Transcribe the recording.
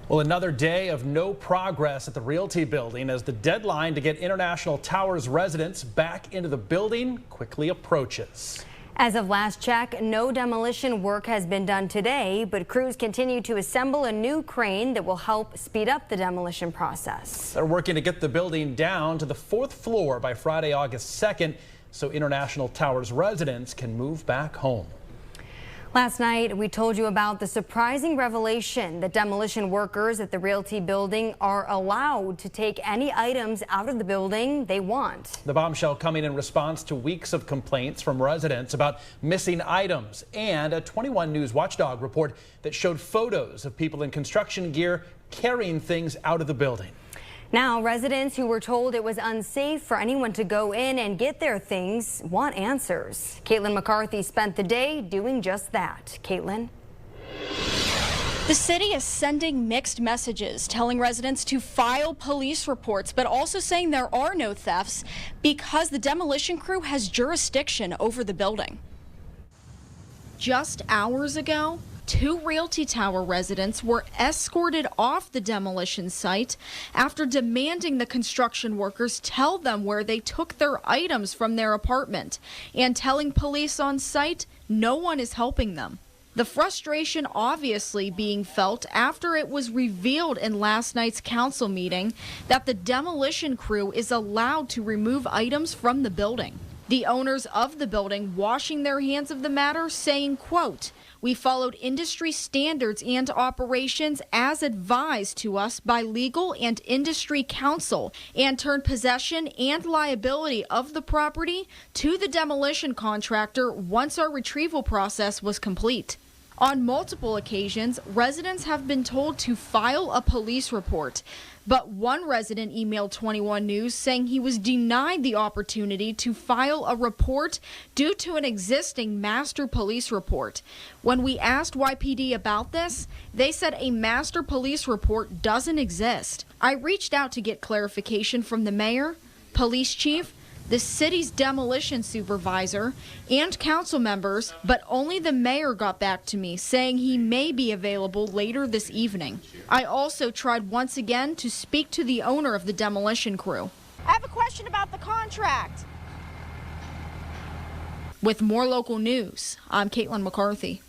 Well, another day of no progress at the Realty Building as the deadline to get International Towers residents back into the building quickly approaches. As of last check, no demolition work has been done today, but crews continue to assemble a new crane that will help speed up the demolition process. They're working to get the building down to the 4th floor by Friday, August 2nd, so International Towers residents can move back home. Last night, we told you about the surprising revelation that demolition workers at the Realty Building are allowed to take any items out of the building they want. The bombshell coming in response to weeks of complaints from residents about missing items and a 21 News watchdog report that showed photos of people in construction gear carrying things out of the building. Now, residents who were told it was unsafe for anyone to go in and get their things want answers. Caitlin McCarthy spent the day doing just that. Caitlin. The city is sending mixed messages, telling residents to file police reports, but also saying there are no thefts because the demolition crew has jurisdiction over the building. Just hours ago, 2 Realty Tower residents were escorted off the demolition site after demanding the construction workers tell them where they took their items from their apartment and telling police on site no one is helping them. The frustration obviously being felt after it was revealed in last night's council meeting that the demolition crew is allowed to remove items from the building. The owners of the building washing their hands of the matter, saying, quote, "We followed industry standards and operations as advised to us by legal and industry counsel and turned possession and liability of the property to the demolition contractor once our retrieval process was complete." On multiple occasions, residents have been told to file a police report, but one resident emailed 21 News saying he was denied the opportunity to file a report due to an existing master police report. When we asked YPD about this, they said a master police report doesn't exist. I reached out to get clarification from the mayor, police chief, the city's demolition supervisor, and council members, but only the mayor got back to me saying he may be available later this evening. I also tried once again to speak to the owner of the demolition crew. I have a question about the contract. With more local news, I'm Caitlin McCarthy.